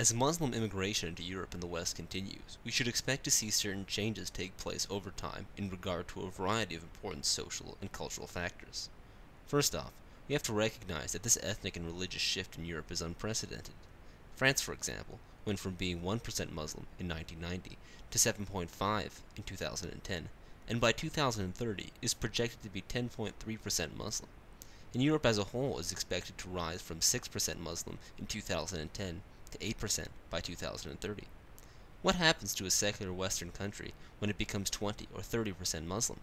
As Muslim immigration into Europe and the West continues, we should expect to see certain changes take place over time in regard to a variety of important social and cultural factors. First off, we have to recognize that this ethnic and religious shift in Europe is unprecedented. France, for example, went from being 1% Muslim in 1990 to 7.5% in 2010, and by 2030 is projected to be 10.3% Muslim. And Europe as a whole is expected to rise from 6% Muslim in 2010 to 8% by 2030. What happens to a secular Western country when it becomes 20 or 30% Muslim?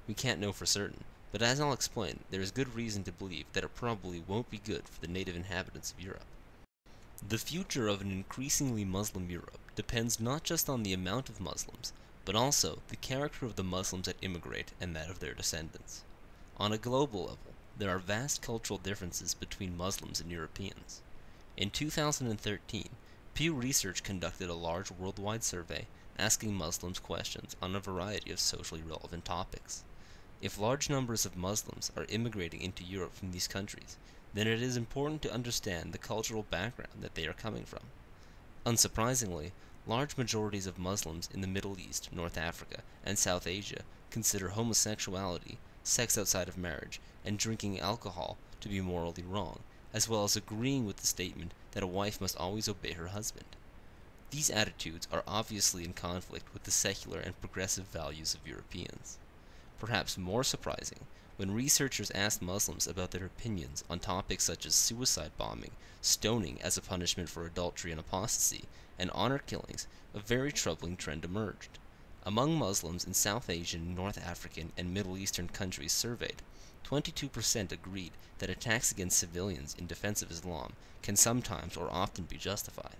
We can't know for certain, but as I'll explain, there is good reason to believe that it probably won't be good for the native inhabitants of Europe. The future of an increasingly Muslim Europe depends not just on the amount of Muslims, but also the character of the Muslims that immigrate and that of their descendants. On a global level, there are vast cultural differences between Muslims and Europeans. In 2013, Pew Research conducted a large worldwide survey asking Muslims questions on a variety of socially relevant topics. If large numbers of Muslims are immigrating into Europe from these countries, then it is important to understand the cultural background that they are coming from. Unsurprisingly, large majorities of Muslims in the Middle East, North Africa, and South Asia consider homosexuality, sex outside of marriage, and drinking alcohol to be morally wrong, as well as agreeing with the statement that a wife must always obey her husband. These attitudes are obviously in conflict with the secular and progressive values of Europeans. Perhaps more surprising, when researchers asked Muslims about their opinions on topics such as suicide bombing, stoning as a punishment for adultery and apostasy, and honor killings, a very troubling trend emerged. Among Muslims in South Asian, North African, and Middle Eastern countries surveyed, 22% agreed that attacks against civilians in defense of Islam can sometimes or often be justified.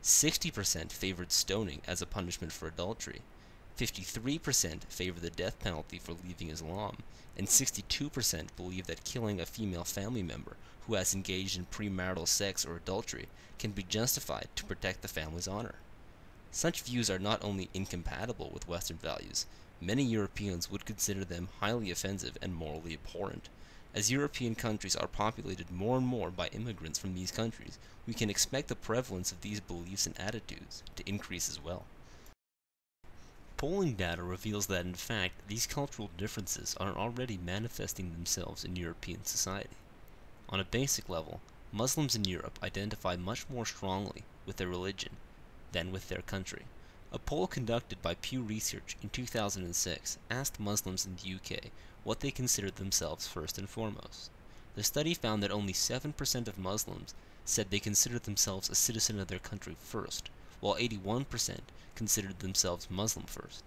60% favored stoning as a punishment for adultery. 53% favor the death penalty for leaving Islam, and 62% believe that killing a female family member who has engaged in premarital sex or adultery can be justified to protect the family's honor. Such views are not only incompatible with Western values, many Europeans would consider them highly offensive and morally abhorrent. As European countries are populated more and more by immigrants from these countries, we can expect the prevalence of these beliefs and attitudes to increase as well. Polling data reveals that in fact these cultural differences are already manifesting themselves in European society. On a basic level, Muslims in Europe identify much more strongly with their religion than with their country. A poll conducted by Pew Research in 2006 asked Muslims in the UK what they considered themselves first and foremost. The study found that only 7% of Muslims said they considered themselves a citizen of their country first, while 81% considered themselves Muslim first.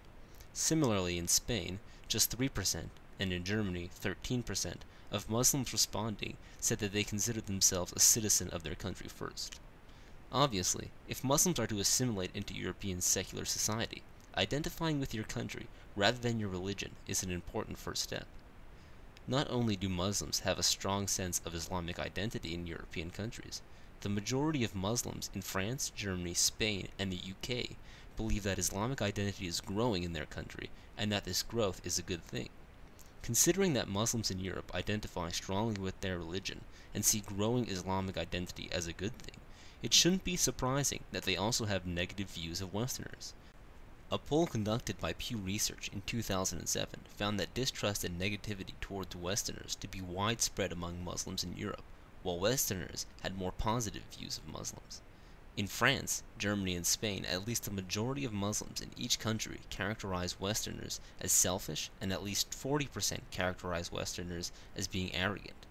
Similarly, in Spain, just 3%, and in Germany, 13%, of Muslims responding said that they considered themselves a citizen of their country first. Obviously, if Muslims are to assimilate into European secular society, identifying with your country rather than your religion is an important first step. Not only do Muslims have a strong sense of Islamic identity in European countries, the majority of Muslims in France, Germany, Spain, and the UK believe that Islamic identity is growing in their country and that this growth is a good thing. Considering that Muslims in Europe identify strongly with their religion and see growing Islamic identity as a good thing, it shouldn't be surprising that they also have negative views of Westerners. A poll conducted by Pew Research in 2007 found that distrust and negativity towards Westerners to be widespread among Muslims in Europe, while Westerners had more positive views of Muslims. In France, Germany, and Spain, at least the majority of Muslims in each country characterize Westerners as selfish, and at least 40% characterize Westerners as being arrogant.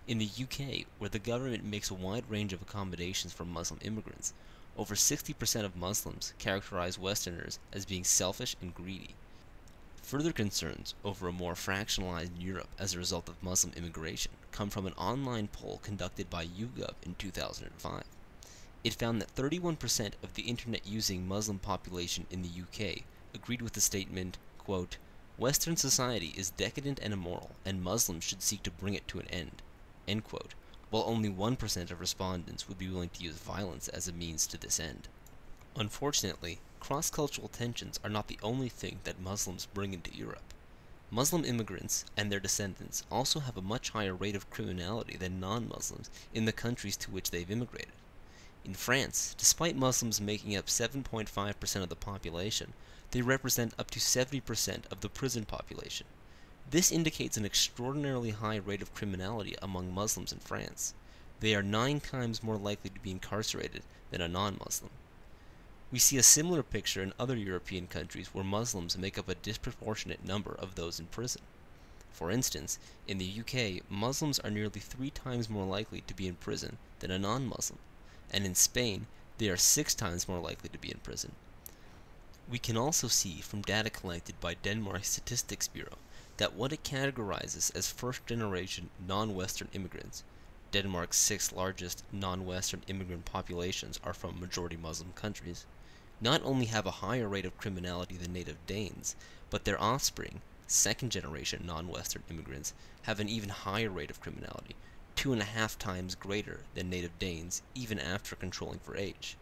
In the UK, where the government makes a wide range of accommodations for Muslim immigrants, over 60% of Muslims characterize Westerners as being selfish and greedy. Further concerns over a more fractionalized Europe as a result of Muslim immigration come from an online poll conducted by YouGov in 2005. It found that 31% of the internet-using Muslim population in the UK agreed with the statement, quote, "Western society is decadent and immoral, and Muslims should seek to bring it to an end," end quote, while only 1% of respondents would be willing to use violence as a means to this end. Unfortunately, cross-cultural tensions are not the only thing that Muslims bring into Europe. Muslim immigrants and their descendants also have a much higher rate of criminality than non-Muslims in the countries to which they've immigrated. In France, despite Muslims making up 7.5% of the population, they represent up to 70% of the prison population. This indicates an extraordinarily high rate of criminality among Muslims in France. They are 9 times more likely to be incarcerated than a non-Muslim. We see a similar picture in other European countries where Muslims make up a disproportionate number of those in prison. For instance, in the UK, Muslims are nearly 3 times more likely to be in prison than a non-Muslim, and in Spain, they are 6 times more likely to be in prison. We can also see from data collected by Denmark's Statistics Bureau that what it categorizes as first-generation non-Western immigrants, Denmark's 6 largest non-Western immigrant populations are from majority Muslim countries, not only have a higher rate of criminality than native Danes, but their offspring, second-generation non-Western immigrants, have an even higher rate of criminality, 2.5 times greater than native Danes, even after controlling for age.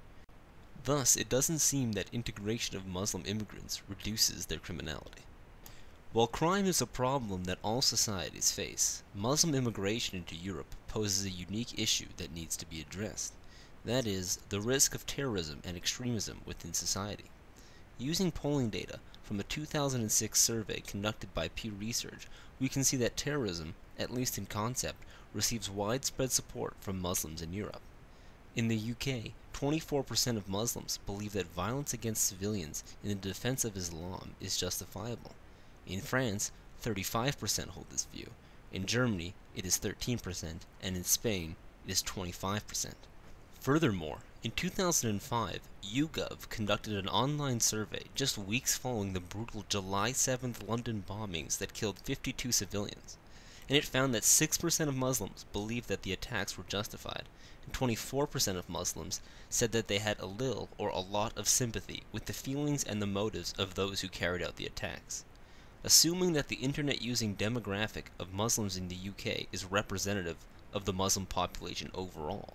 Thus, it doesn't seem that integration of Muslim immigrants reduces their criminality. While crime is a problem that all societies face, Muslim immigration into Europe poses a unique issue that needs to be addressed. That is, the risk of terrorism and extremism within society. Using polling data from a 2006 survey conducted by Pew Research, we can see that terrorism, at least in concept, receives widespread support from Muslims in Europe. In the UK, 24% of Muslims believe that violence against civilians in the defense of Islam is justifiable. In France, 35% hold this view. In Germany, it is 13%, and in Spain, it is 25%. Furthermore, in 2005, YouGov conducted an online survey just weeks following the brutal July 7th London bombings that killed 52 civilians, and it found that 6% of Muslims believed that the attacks were justified, and 24% of Muslims said that they had a little or a lot of sympathy with the feelings and the motives of those who carried out the attacks. Assuming that the internet-using demographic of Muslims in the UK is representative of the Muslim population overall,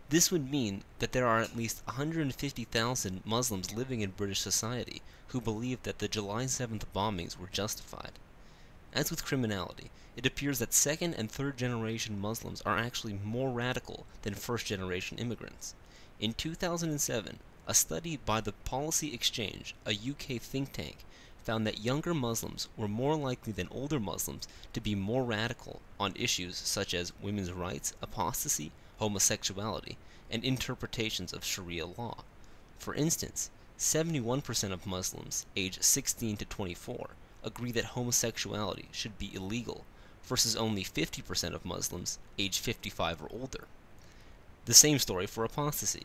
this would mean that there are at least 150,000 Muslims living in British society who believe that the July 7th bombings were justified. As with criminality, it appears that second and third generation Muslims are actually more radical than first generation immigrants. In 2007, a study by the Policy Exchange, a UK think tank, found that younger Muslims were more likely than older Muslims to be more radical on issues such as women's rights, apostasy, homosexuality, and interpretations of Sharia law. For instance, 71% of Muslims aged 16 to 24 agree that homosexuality should be illegal, versus only 50% of Muslims aged 55 or older. The same story for apostasy.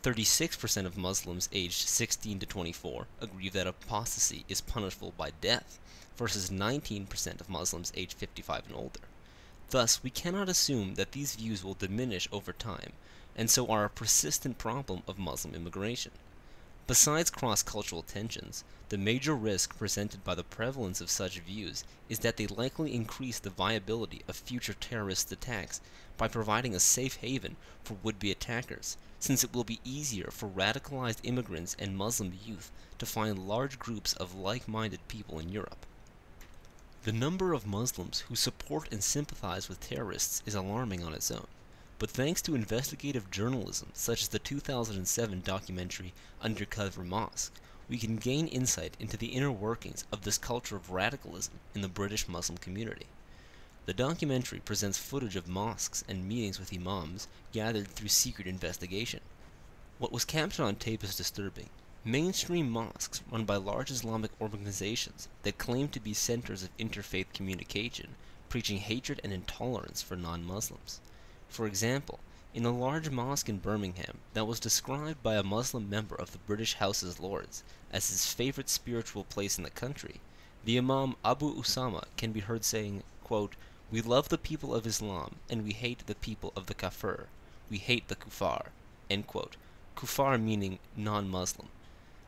36% of Muslims aged 16 to 24 agree that apostasy is punishable by death, versus 19% of Muslims aged 55 and older. Thus, we cannot assume that these views will diminish over time, and so are a persistent problem of Muslim immigration. Besides cross-cultural tensions, the major risk presented by the prevalence of such views is that they likely increase the viability of future terrorist attacks by providing a safe haven for would-be attackers, since it will be easier for radicalized immigrants and Muslim youth to find large groups of like-minded people in Europe. The number of Muslims who support and sympathize with terrorists is alarming on its own, but thanks to investigative journalism such as the 2007 documentary Undercover Mosque, we can gain insight into the inner workings of this culture of radicalism in the British Muslim community. The documentary presents footage of mosques and meetings with imams gathered through secret investigation. What was captured on tape is disturbing. Mainstream mosques run by large Islamic organizations that claim to be centers of interfaith communication, preaching hatred and intolerance for non-Muslims. For example, in a large mosque in Birmingham that was described by a Muslim member of the British House of Lords as his favorite spiritual place in the country, the Imam Abu Usama can be heard saying, quote, "We love the people of Islam and we hate the people of the kafir. We hate the kuffar," end quote. Kuffar meaning non-Muslim.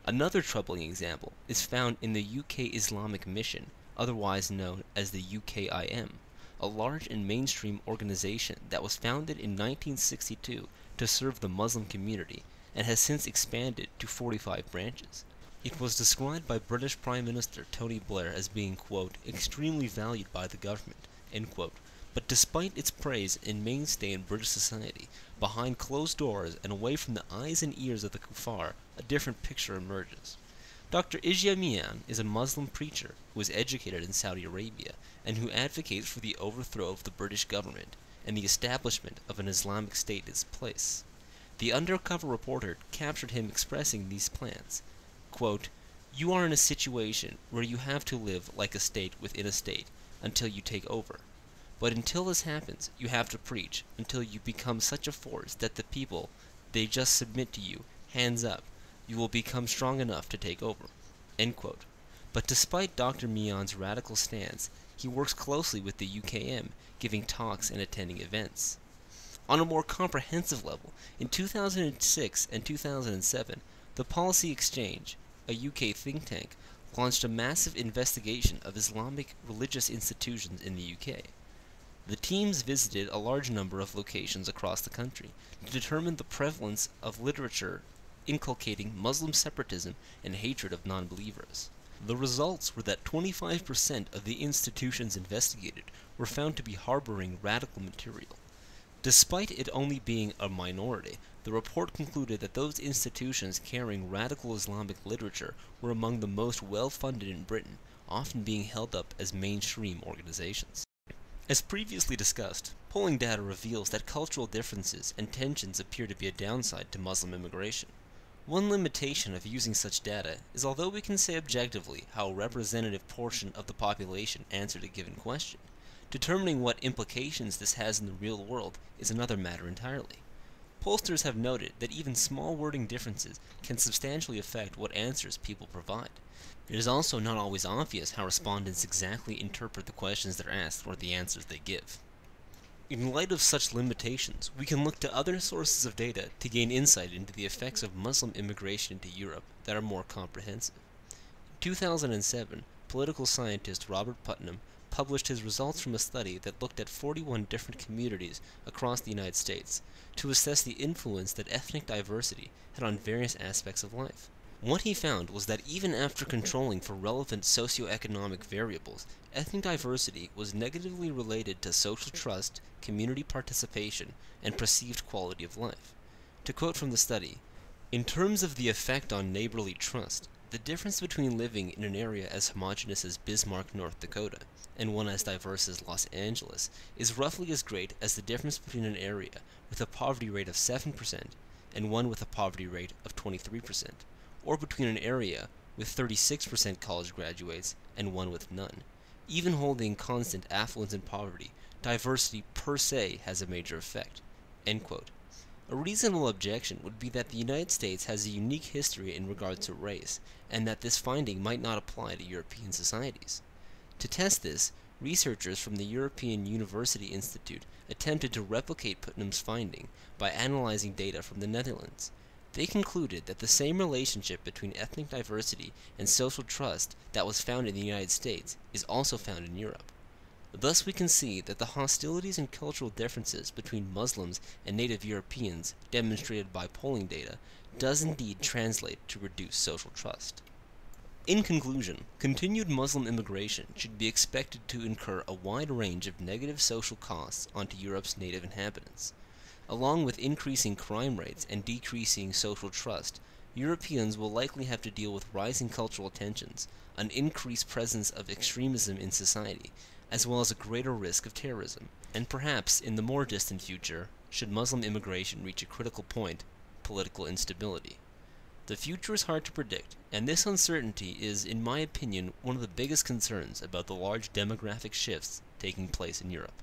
Another troubling example is found in the UK Islamic Mission, otherwise known as the UKIM, a large and mainstream organization that was founded in 1962 to serve the Muslim community and has since expanded to 45 branches. It was described by British Prime Minister Tony Blair as being, quote, "extremely valued by the government," end quote, But despite its praise and mainstay in British society, behind closed doors and away from the eyes and ears of the kuffar, a different picture emerges. Dr. Ijia Mian is a Muslim preacher who was educated in Saudi Arabia and who advocates for the overthrow of the British government and the establishment of an Islamic State in its place. The undercover reporter captured him expressing these plans. Quote, "You are in a situation where you have to live like a state within a state until you take over. But until this happens, you have to preach until you become such a force that the people, they just submit to you, hands up. You will become strong enough to take over." End quote. But despite Dr. Mian's radical stance, he works closely with the UKM, giving talks and attending events. On a more comprehensive level, in 2006 and 2007, the Policy Exchange, a UK think tank, launched a massive investigation of Islamic religious institutions in the UK. The teams visited a large number of locations across the country to determine the prevalence of literature inculcating Muslim separatism and hatred of non-believers. The results were that 25% of the institutions investigated were found to be harboring radical material. Despite it only being a minority, the report concluded that those institutions carrying radical Islamic literature were among the most well-funded in Britain, often being held up as mainstream organizations. As previously discussed, polling data reveals that cultural differences and tensions appear to be a downside to Muslim immigration. One limitation of using such data is although we can say objectively how a representative portion of the population answered a given question, determining what implications this has in the real world is another matter entirely. Pollsters have noted that even small wording differences can substantially affect what answers people provide. It is also not always obvious how respondents exactly interpret the questions that are asked or the answers they give. In light of such limitations, we can look to other sources of data to gain insight into the effects of Muslim immigration into Europe that are more comprehensive. In 2007, political scientist Robert Putnam published his results from a study that looked at 41 different communities across the United States to assess the influence that ethnic diversity had on various aspects of life. What he found was that even after controlling for relevant socioeconomic variables, ethnic diversity was negatively related to social trust, community participation, and perceived quality of life. To quote from the study, "In terms of the effect on neighborly trust, the difference between living in an area as homogeneous as Bismarck, North Dakota, and one as diverse as Los Angeles is roughly as great as the difference between an area with a poverty rate of 7% and one with a poverty rate of 23%. Or between an area with 36% college graduates and one with none. Even holding constant affluence and poverty, diversity per se has a major effect." End quote. A reasonable objection would be that the United States has a unique history in regard to race, and that this finding might not apply to European societies. To test this, researchers from the European University Institute attempted to replicate Putnam's finding by analyzing data from the Netherlands. They concluded that the same relationship between ethnic diversity and social trust that was found in the United States is also found in Europe. Thus we can see that the hostilities and cultural differences between Muslims and native Europeans demonstrated by polling data does indeed translate to reduced social trust. In conclusion, continued Muslim immigration should be expected to incur a wide range of negative social costs onto Europe's native inhabitants. Along with increasing crime rates and decreasing social trust, Europeans will likely have to deal with rising cultural tensions, an increased presence of extremism in society, as well as a greater risk of terrorism, and perhaps in the more distant future, should Muslim immigration reach a critical point, political instability. The future is hard to predict, and this uncertainty is, in my opinion, one of the biggest concerns about the large demographic shifts taking place in Europe.